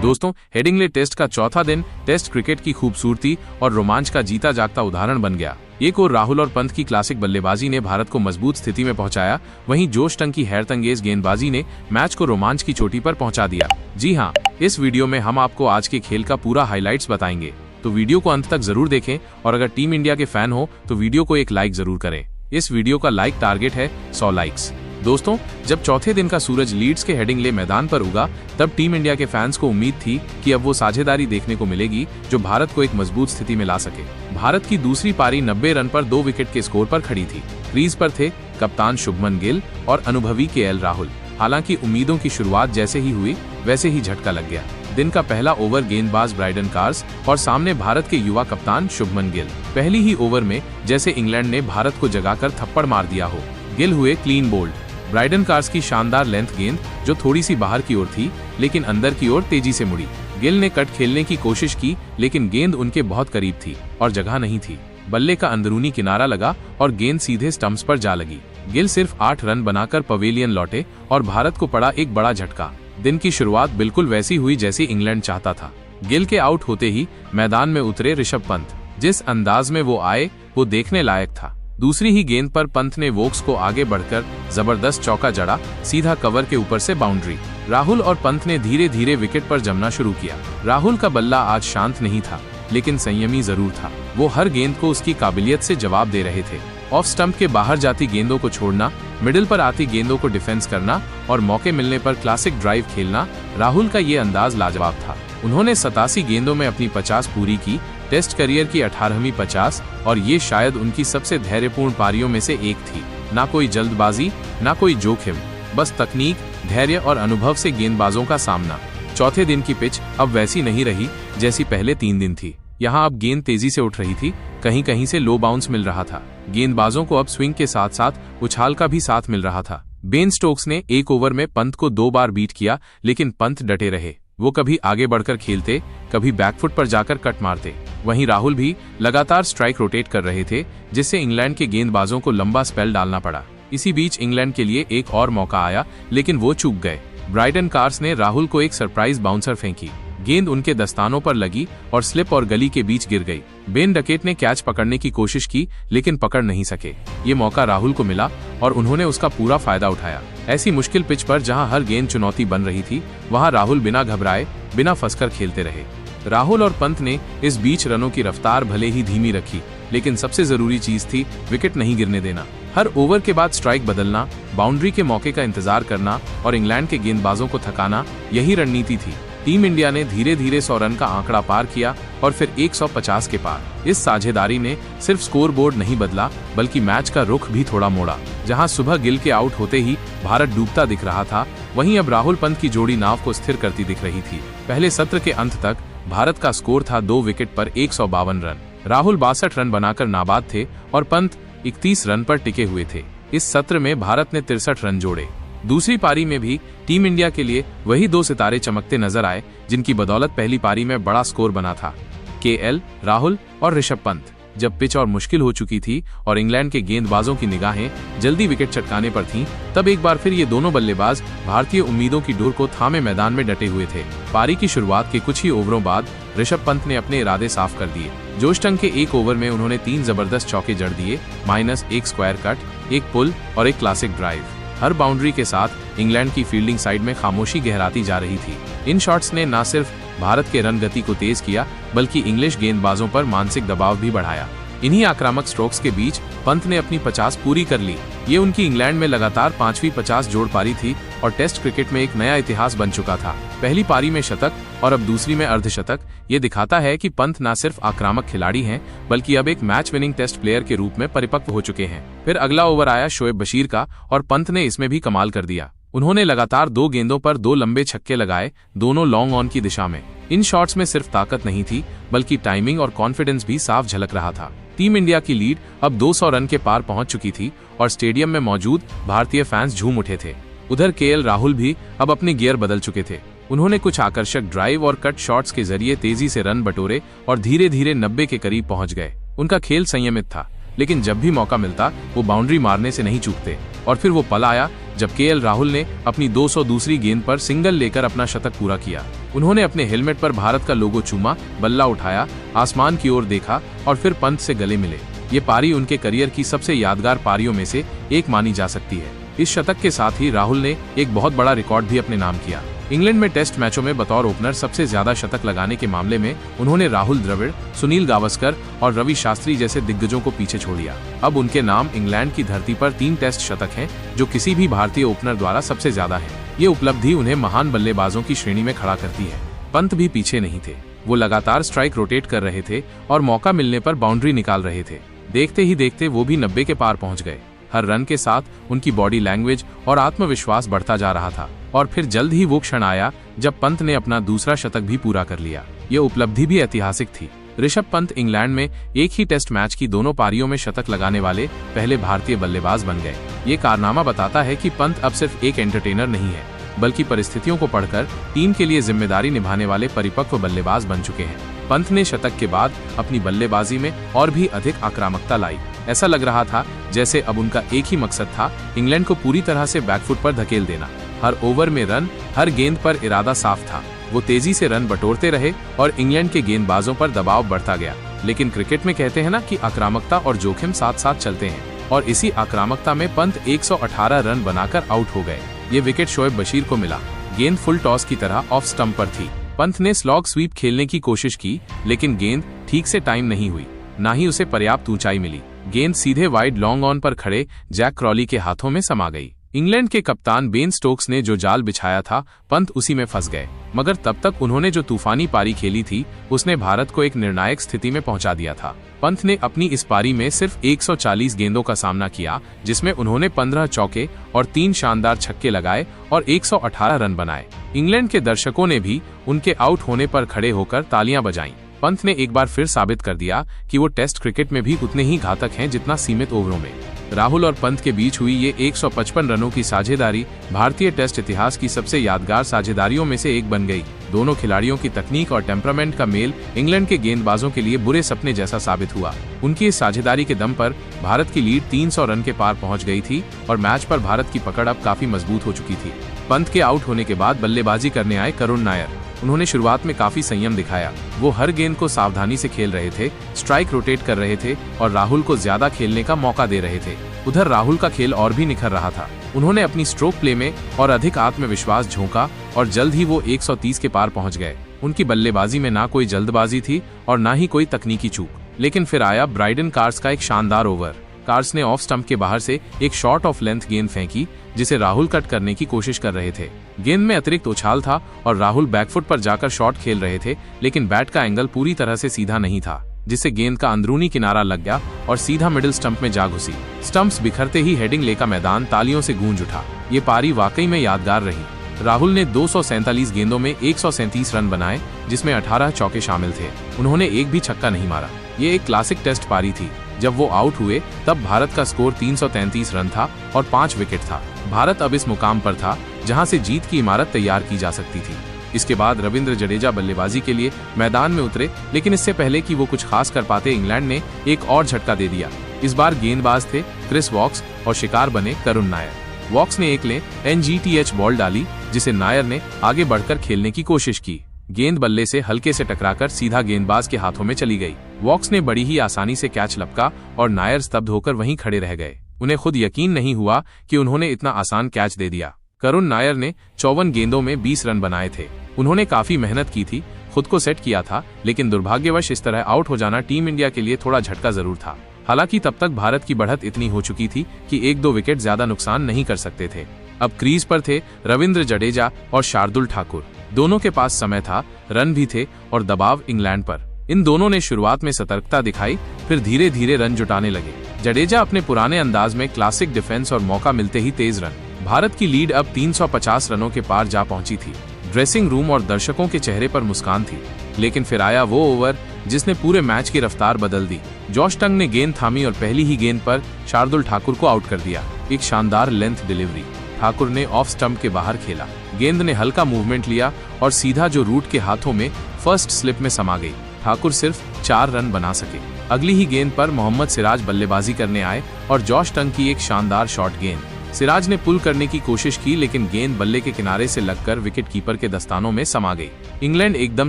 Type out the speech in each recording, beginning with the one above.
दोस्तों, Headingley test का चौथा दिन टेस्ट क्रिकेट की खूबसूरती और रोमांच का जीता जागता उदाहरण बन गया। एक ओर राहुल और पंत की क्लासिक बल्लेबाजी ने भारत को मजबूत स्थिति में पहुंचाया, वहीं जोश टंग की हैरतअंगेज गेंदबाजी ने मैच को रोमांच की चोटी पर पहुंचा दिया। जी हां, इस वीडियो में हम आपको आज के खेल का पूरा हाइलाइट्स बताएंगे, तो वीडियो को अंत तक जरूर देखें और अगर टीम इंडिया के फैन हो तो वीडियो को एक लाइक जरूर करें। इस वीडियो का लाइक टारगेट है 100 लाइक्स। दोस्तों, जब चौथे दिन का सूरज लीड्स के हेडिंग्ले मैदान पर उगा, तब टीम इंडिया के फैंस को उम्मीद थी कि अब वो साझेदारी देखने को मिलेगी जो भारत को एक मजबूत स्थिति में ला सके। भारत की दूसरी पारी 90 रन पर 2 विकेट के स्कोर पर खड़ी थी। क्रीज पर थे कप्तान शुभमन गिल और अनुभवी केएल राहुल। हालांकि उम्मीदों की शुरुआत जैसे ही हुई वैसे ही झटका लग गया। दिन का पहला ओवर गेंदबाज ब्राइडन कार्स और सामने भारत के युवा कप्तान शुभमन गिल। पहली ही ओवर में जैसे इंग्लैंड ने भारत को जगाकर थप्पड़ मार दिया हो। गिल हुए क्लीन बोल्ड। ब्राइडन कार्स की शानदार लेंथ गेंद जो थोड़ी सी बाहर की ओर थी लेकिन अंदर की ओर तेजी से मुड़ी। गिल ने कट खेलने की कोशिश की लेकिन गेंद उनके बहुत करीब थी और जगह नहीं थी। बल्ले का अंदरूनी किनारा लगा और गेंद सीधे स्टंप्स पर जा लगी। गिल सिर्फ 8 रन बनाकर पवेलियन लौटे और भारत को पड़ा एक बड़ा झटका। दिन की शुरुआत बिल्कुल वैसी हुई जैसी इंग्लैंड चाहता था। गिल के आउट होते ही मैदान में उतरे ऋषभ पंत। जिस अंदाज में वो आए वो देखने लायक था। दूसरी ही गेंद पर पंत ने वोक्स को आगे बढ़कर जबरदस्त चौका जड़ा, सीधा कवर के ऊपर से बाउंड्री। राहुल और पंत ने धीरे धीरे विकेट पर जमना शुरू किया। राहुल का बल्ला आज शांत नहीं था लेकिन संयमी जरूर था। वो हर गेंद को उसकी काबिलियत से जवाब दे रहे थे। ऑफ स्टंप के बाहर जाती गेंदों को छोड़ना, मिडिल पर आती गेंदों को डिफेंस करना और मौके मिलने पर क्लासिक ड्राइव खेलना, राहुल का ये अंदाज लाजवाब था। उन्होंने 87 गेंदों में अपनी 50 पूरी की। टेस्ट करियर की 18वीं 50 और ये शायद उनकी सबसे धैर्यपूर्ण पारियों में से एक थी। ना कोई जल्दबाजी, ना कोई जोखिम, बस तकनीक, धैर्य और अनुभव से गेंदबाजों का सामना। चौथे दिन की पिच अब वैसी नहीं रही जैसी पहले 3 दिन थी। यहाँ अब गेंद तेजी से उठ रही थी, कहीं कहीं से लो बाउंस मिल रहा था। गेंदबाजों को अब स्विंग के साथ साथ उछाल का भी साथ मिल रहा था। बेन स्टोक्स ने एक ओवर में पंत को 2 बार बीट किया लेकिन पंत डटे रहे। वो कभी आगे बढ़कर खेलते, कभी बैकफुट पर जाकर कट मारते। वहीं राहुल भी लगातार स्ट्राइक रोटेट कर रहे थे जिससे इंग्लैंड के गेंदबाजों को लंबा स्पेल डालना पड़ा। इसी बीच इंग्लैंड के लिए एक और मौका आया लेकिन वो चूक गए। ब्राइडन कार्स ने राहुल को एक सरप्राइज बाउंसर फेंकी। गेंद उनके दस्तानों पर लगी और स्लिप और गली के बीच गिर गई। बेन डकेट ने कैच पकड़ने की कोशिश की लेकिन पकड़ नहीं सके। ये मौका राहुल को मिला और उन्होंने उसका पूरा फायदा उठाया। ऐसी मुश्किल पिच पर जहां हर गेंद चुनौती बन रही थी, वहां राहुल बिना घबराए, बिना फंसकर खेलते रहे। राहुल और पंत ने इस बीच रनों की रफ्तार भले ही धीमी रखी लेकिन सबसे जरूरी चीज थी विकेट नहीं गिरने देना। हर ओवर के बाद स्ट्राइक बदलना, बाउंड्री के मौके का इंतजार करना और इंग्लैंड के गेंदबाजों को थकाना, यही रणनीति थी। टीम इंडिया ने धीरे धीरे 100 रन का आंकड़ा पार किया और फिर 150 के पार। इस साझेदारी ने सिर्फ स्कोर बोर्ड नहीं बदला बल्कि मैच का रुख भी थोड़ा मोड़ा। जहां सुबह गिल के आउट होते ही भारत डूबता दिख रहा था, वहीं अब राहुल पंत की जोड़ी नाव को स्थिर करती दिख रही थी। पहले सत्र के अंत तक भारत का स्कोर था 2 विकेट पर 152 रन। राहुल 62 रन बनाकर नाबाद थे और पंत 31 रन पर टिके हुए थे। इस सत्र में भारत ने 63 रन जोड़े। दूसरी पारी में भी टीम इंडिया के लिए वही 2 सितारे चमकते नजर आए जिनकी बदौलत पहली पारी में बड़ा स्कोर बना था। केएल राहुल और ऋषभ पंत। जब पिच और मुश्किल हो चुकी थी और इंग्लैंड के गेंदबाजों की निगाहें जल्दी विकेट चटकाने पर थीं, तब एक बार फिर ये दोनों बल्लेबाज भारतीय उम्मीदों की डोर को थामे मैदान में डटे हुए थे। पारी की शुरुआत के कुछ ही ओवरों बाद ऋषभ पंत ने अपने इरादे साफ कर दिए। जोश टंग के एक ओवर में उन्होंने 3 जबरदस्त चौके जड़ दिए, -1 स्क्वायर कट, 1 पुल और 1 क्लासिक ड्राइव। हर बाउंड्री के साथ इंग्लैंड की फील्डिंग साइड में खामोशी गहराती जा रही थी। इन शॉट्स ने न सिर्फ भारत के रन गति को तेज किया बल्कि इंग्लिश गेंदबाजों पर मानसिक दबाव भी बढ़ाया। इन्हीं आक्रामक स्ट्रोक्स के बीच पंत ने अपनी 50 पूरी कर ली। ये उनकी इंग्लैंड में लगातार 5वीं 50 जोड़ पारी थी और टेस्ट क्रिकेट में एक नया इतिहास बन चुका था। पहली पारी में शतक और अब दूसरी में अर्धशतक। ये दिखाता है कि पंत न सिर्फ आक्रामक खिलाड़ी हैं बल्कि अब एक मैच विनिंग टेस्ट प्लेयर के रूप में परिपक्व हो चुके हैं। फिर अगला ओवर आया शोएब बशीर का और पंत ने इसमें भी कमाल कर दिया। उन्होंने लगातार 2 गेंदों पर 2 लंबे छक्के लगाए, दोनों लॉन्ग ऑन की दिशा में। इन शॉट्स में सिर्फ ताकत नहीं थी बल्कि टाइमिंग और कॉन्फिडेंस भी साफ झलक रहा था। टीम इंडिया की लीड अब 200 रन के पार पहुंच चुकी थी और स्टेडियम में मौजूद भारतीय फैंस झूम उठे थे। उधर केएल राहुल भी अब अपने गियर बदल चुके थे। उन्होंने कुछ आकर्षक ड्राइव और कट शॉट्स के जरिए तेजी से रन बटोरे और धीरे धीरे 90 के करीब पहुंच गए। उनका खेल संयमित था लेकिन जब भी मौका मिलता वो बाउंड्री मारने से नहीं चूकते। और फिर वो पल आया जब केएल राहुल ने अपनी 200 दूसरी गेंद पर सिंगल लेकर अपना शतक पूरा किया। उन्होंने अपने हेलमेट पर भारत का लोगो चूमा, बल्ला उठाया, आसमान की ओर देखा और फिर पंत से गले मिले। ये पारी उनके करियर की सबसे यादगार पारियों में से एक मानी जा सकती है। इस शतक के साथ ही राहुल ने एक बहुत बड़ा रिकॉर्ड भी अपने नाम किया। इंग्लैंड में टेस्ट मैचों में बतौर ओपनर सबसे ज्यादा शतक लगाने के मामले में उन्होंने राहुल द्रविड़, सुनील गावस्कर और रवि शास्त्री जैसे दिग्गजों को पीछे छोड़ दिया। अब उनके नाम इंग्लैंड की धरती पर 3 टेस्ट शतक हैं, जो किसी भी भारतीय ओपनर द्वारा सबसे ज्यादा है। ये उपलब्धि उन्हें महान बल्लेबाजों की श्रेणी में खड़ा करती है। पंत भी पीछे नहीं थे। वो लगातार स्ट्राइक रोटेट कर रहे थे और मौका मिलने पर बाउंड्री निकाल रहे थे। देखते ही देखते वो भी 90 के पार पहुंच गए। हर रन के साथ उनकी बॉडी लैंग्वेज और आत्मविश्वास बढ़ता जा रहा था और फिर जल्द ही वो क्षण आया जब पंत ने अपना दूसरा शतक भी पूरा कर लिया। ये उपलब्धि भी ऐतिहासिक थी। ऋषभ पंत इंग्लैंड में एक ही टेस्ट मैच की दोनों पारियों में शतक लगाने वाले पहले भारतीय बल्लेबाज बन गए। ये कारनामा बताता है कि पंत अब सिर्फ एक एंटरटेनर नहीं है, बल्कि परिस्थितियों को पढ़कर टीम के लिए जिम्मेदारी निभाने वाले परिपक्व बल्लेबाज बन चुके हैं। पंत ने शतक के बाद अपनी बल्लेबाजी में और भी अधिक आक्रामकता लाई। ऐसा लग रहा था जैसे अब उनका एक ही मकसद था, इंग्लैंड को पूरी तरह से बैकफुट पर धकेल देना। हर ओवर में रन, हर गेंद पर इरादा साफ था। वो तेजी से रन बटोरते रहे और इंग्लैंड के गेंदबाजों पर दबाव बढ़ता गया। लेकिन क्रिकेट में कहते हैं ना कि आक्रामकता और जोखिम साथ साथ चलते हैं, और इसी आक्रामकता में पंत 118 रन बनाकर आउट हो गए। ये विकेट शोएब बशीर को मिला। गेंद फुल टॉस की तरह ऑफ स्टंप पर थी। पंत ने स्लॉग स्वीप खेलने की कोशिश की, लेकिन गेंद ठीक से टाइम नहीं हुई, न ही उसे पर्याप्त ऊंचाई मिली। गेंद सीधे वाइड लॉन्ग ऑन पर खड़े जैक क्रॉली के हाथों में समा गई। इंग्लैंड के कप्तान बेन स्टोक्स ने जो जाल बिछाया था, पंत उसी में फंस गए। मगर तब तक उन्होंने जो तूफानी पारी खेली थी, उसने भारत को एक निर्णायक स्थिति में पहुंचा दिया था। पंत ने अपनी इस पारी में सिर्फ 140 गेंदों का सामना किया, जिसमें उन्होंने 15 चौके और 3 शानदार छक्के लगाए और 118 रन बनाए। इंग्लैंड के दर्शकों ने भी उनके आउट होने पर खड़े होकर तालियां बजाईं। पंत ने एक बार फिर साबित कर दिया कि वो टेस्ट क्रिकेट में भी उतने ही घातक हैं जितना सीमित ओवरों में। राहुल और पंत के बीच हुई ये 155 रनों की साझेदारी भारतीय टेस्ट इतिहास की सबसे यादगार साझेदारियों में से एक बन गई। दोनों खिलाड़ियों की तकनीक और टेम्परामेंट का मेल इंग्लैंड के गेंदबाजों के लिए बुरे सपने जैसा साबित हुआ। उनकी इस साझेदारी के दम पर भारत की लीड 300 रन के पार पहुंच गई थी और मैच पर भारत की पकड़ अब काफी मजबूत हो चुकी थी। पंत के आउट होने के बाद बल्लेबाजी करने आए करुण नायर। उन्होंने शुरुआत में काफी संयम दिखाया। वो हर गेंद को सावधानी से खेल रहे थे, स्ट्राइक रोटेट कर रहे थे और राहुल को ज्यादा खेलने का मौका दे रहे थे। उधर राहुल का खेल और भी निखर रहा था। उन्होंने अपनी स्ट्रोक प्ले में और अधिक आत्मविश्वास झोंका और जल्द ही वो 130 के पार पहुंच गए। उनकी बल्लेबाजी में ना कोई जल्दबाजी थी और ना ही कोई तकनीकी चूक। लेकिन फिर आया ब्राइडन कार्स का एक शानदार ओवर। कार्स ने ऑफ स्टंप के बाहर से एक शॉर्ट ऑफ लेंथ गेंद फेंकी, जिसे राहुल कट करने की कोशिश कर रहे थे। गेंद में अतिरिक्त उछाल था और राहुल बैकफुट पर जाकर शॉट खेल रहे थे, लेकिन बैट का एंगल पूरी तरह से सीधा नहीं था, जिससे गेंद का अंदरूनी किनारा लग गया और सीधा मिडिल स्टंप में जा घुसी। स्टंप्स बिखरते ही हेडिंग का मैदान तालियों से गूंज उठा। ये पारी वाकई में यादगार रही। राहुल ने 247 गेंदों में 137 रन बनाए, जिसमें 18 चौके शामिल थे। उन्होंने एक भी छक्का नहीं मारा। ये एक क्लासिक टेस्ट पारी थी। जब वो आउट हुए तब भारत का स्कोर 333 रन था और 5 विकेट था। भारत अब इस मुकाम पर था जहां से जीत की इमारत तैयार की जा सकती थी। इसके बाद रविंद्र जडेजा बल्लेबाजी के लिए मैदान में उतरे, लेकिन इससे पहले कि वो कुछ खास कर पाते इंग्लैंड ने एक और झटका दे दिया। इस बार गेंदबाज थे क्रिस वॉक्स और शिकार बने करुण नायर। वॉक्स ने एक ले NGTH बॉल डाली, जिसे नायर ने आगे बढ़कर खेलने की कोशिश की। गेंद बल्ले से हल्के से टकराकर सीधा गेंदबाज के हाथों में चली गई। वॉक्स ने बड़ी ही आसानी से कैच लपका और नायर स्तब्ध होकर वहीं खड़े रह गए। उन्हें खुद यकीन नहीं हुआ कि उन्होंने इतना आसान कैच दे दिया। करुण नायर ने 54 गेंदों में 20 रन बनाए थे। उन्होंने काफी मेहनत की थी, खुद को सेट किया था, लेकिन दुर्भाग्यवश इस तरह आउट हो जाना टीम इंडिया के लिए थोड़ा झटका जरूर था। हालांकि तब तक भारत की बढ़त इतनी हो चुकी थी कि 1-2 विकेट ज्यादा नुकसान नहीं कर सकते थे। अब क्रीज पर थे रविंद्र जडेजा और शार्दुल ठाकुर। दोनों के पास समय था, रन भी थे और दबाव इंग्लैंड पर। इन दोनों ने शुरुआत में सतर्कता दिखाई, फिर धीरे धीरे रन जुटाने लगे। जडेजा अपने पुराने अंदाज में क्लासिक डिफेंस और मौका मिलते ही तेज रन। भारत की लीड अब 350 रनों के पार जा पहुंची थी। ड्रेसिंग रूम और दर्शकों के चेहरे पर मुस्कान थी। लेकिन फिर आया वो ओवर जिसने पूरे मैच की रफ्तार बदल दी। जॉश टंग ने गेंद थामी और पहली ही गेंद पर शार्दुल ठाकुर को आउट कर दिया। एक शानदार लेंथ डिलीवरी। ठाकुर ने ऑफ स्टंप के बाहर खेला। गेंद ने हल्का मूवमेंट लिया और सीधा जो रूट के हाथों में फर्स्ट स्लिप में समा गई। ठाकुर सिर्फ 4 रन बना सके। अगली ही गेंद पर मोहम्मद सिराज बल्लेबाजी करने आए और जॉश टंग की एक शानदार शॉट गेंद। सिराज ने पुल करने की कोशिश की, लेकिन गेंद बल्ले के किनारे से लगकर विकेट कीपर के दस्तानों में समा गई। इंग्लैंड एकदम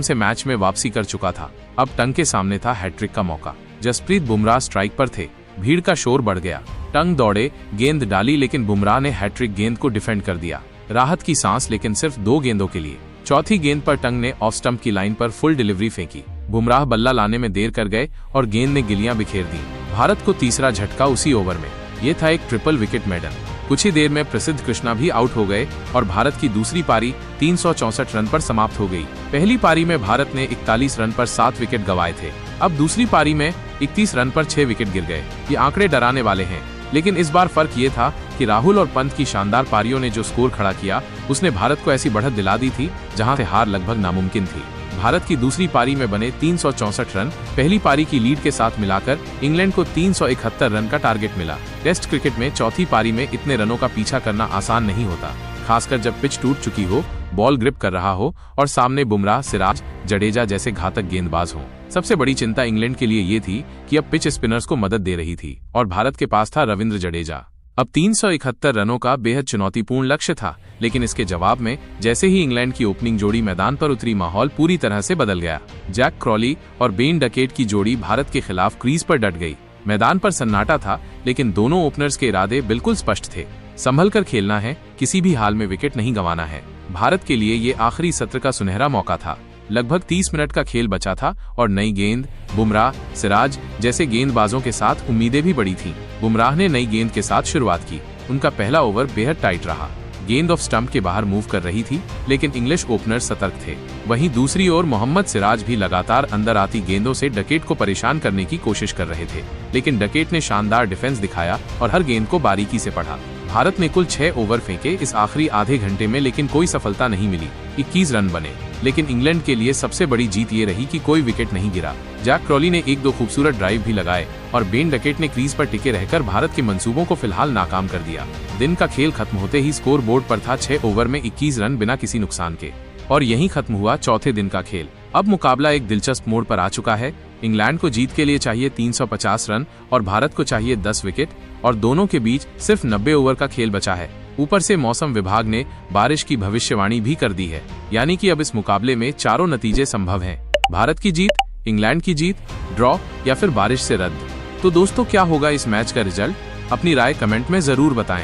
से मैच में वापसी कर चुका था। अब टंग के सामने था हैट्रिक का मौका। जसप्रीत बुमराह स्ट्राइक पर थे। भीड़ का शोर बढ़ गया। टंग दौड़े, गेंद डाली, लेकिन बुमराह ने हैट्रिक गेंद को डिफेंड कर दिया। राहत की सांस, लेकिन सिर्फ 2 गेंदों के लिए। चौथी गेंद पर टंग ने ऑफ स्टंप की लाइन पर फुल डिलीवरी फेंकी। बुमराह बल्ला लाने में देर कर गए और गेंद ने गिलियां बिखेर दी। भारत को तीसरा झटका उसी ओवर में। ये था एक ट्रिपल विकेट मेडन। कुछ ही देर में प्रसिद्ध कृष्णा भी आउट हो गए और भारत की दूसरी पारी 364 रन पर समाप्त हो गई। पहली पारी में भारत ने 41 रन पर 7 विकेट गंवाए थे। अब दूसरी पारी में 31 रन पर 6 विकेट गिर गए। ये आंकड़े डराने वाले हैं, लेकिन इस बार फर्क ये था कि राहुल और पंत की शानदार पारियों ने जो स्कोर खड़ा किया, उसने भारत को ऐसी बढ़त दिला दी थी जहां से हार लगभग नामुमकिन थी। भारत की दूसरी पारी में बने 364 रन पहली पारी की लीड के साथ मिलाकर इंग्लैंड को 371 रन का टारगेट मिला। टेस्ट क्रिकेट में चौथी पारी में इतने रनों का पीछा करना आसान नहीं होता, खासकर जब पिच टूट चुकी हो, बॉल ग्रिप कर रहा हो और सामने बुमराह, सिराज, जडेजा जैसे घातक गेंदबाज हों। सबसे बड़ी चिंता इंग्लैंड के लिए ये थी कि अब पिच स्पिनर्स को मदद दे रही थी और भारत के पास था रविंद्र जडेजा। अब 371 रनों का बेहद चुनौतीपूर्ण लक्ष्य था, लेकिन इसके जवाब में जैसे ही इंग्लैंड की ओपनिंग जोड़ी मैदान पर उतरी, माहौल पूरी तरह से बदल गया। जैक क्रॉली और बेन डकेट की जोड़ी भारत के खिलाफ क्रीज पर डट गई। मैदान पर सन्नाटा था, लेकिन दोनों ओपनर्स के इरादे बिल्कुल स्पष्ट थे। संभल कर खेलना है, किसी भी हाल में विकेट नहीं गंवाना है। भारत के लिए ये आखिरी सत्र का सुनहरा मौका था। लगभग 30 मिनट का खेल बचा था और नई गेंद, बुमराह, सिराज जैसे गेंदबाजों के साथ उम्मीदें भी बड़ी थीं। बुमराह ने नई गेंद के साथ शुरुआत की। उनका पहला ओवर बेहद टाइट रहा। गेंद ऑफ स्टंप के बाहर मूव कर रही थी, लेकिन इंग्लिश ओपनर सतर्क थे। वहीं दूसरी ओर मोहम्मद सिराज भी लगातार अंदर आती गेंदों से डकेट को परेशान करने की कोशिश कर रहे थे, लेकिन डकेट ने शानदार डिफेंस दिखाया और हर गेंद को बारीकी से पढ़ा। भारत ने कुल 6 ओवर फेंके इस आखिरी आधे घंटे में, लेकिन कोई सफलता नहीं मिली। 21 रन बने, लेकिन इंग्लैंड के लिए सबसे बड़ी जीत ये रही कि कोई विकेट नहीं गिरा। जैक क्रॉली ने 1-2 खूबसूरत ड्राइव भी लगाए और बेन डकेट ने क्रीज पर टिके रहकर भारत के मंसूबों को फिलहाल नाकाम कर दिया। दिन का खेल खत्म होते ही स्कोर बोर्ड पर था 6 ओवर में 21 रन बिना किसी नुकसान के। और यहीं खत्म हुआ चौथे दिन का खेल। अब मुकाबला एक दिलचस्प मोड़ पर आ चुका है। इंग्लैंड को जीत के लिए चाहिए 350 रन और भारत को चाहिए 10 विकेट, और दोनों के बीच सिर्फ 90 ओवर का खेल बचा है। ऊपर से मौसम विभाग ने बारिश की भविष्यवाणी भी कर दी है, यानी कि अब इस मुकाबले में चारों नतीजे संभव हैं। भारत की जीत, इंग्लैंड की जीत, ड्रॉ या फिर बारिश से रद्द। तो दोस्तों, क्या होगा इस मैच का रिजल्ट? अपनी राय कमेंट में जरूर बताएं।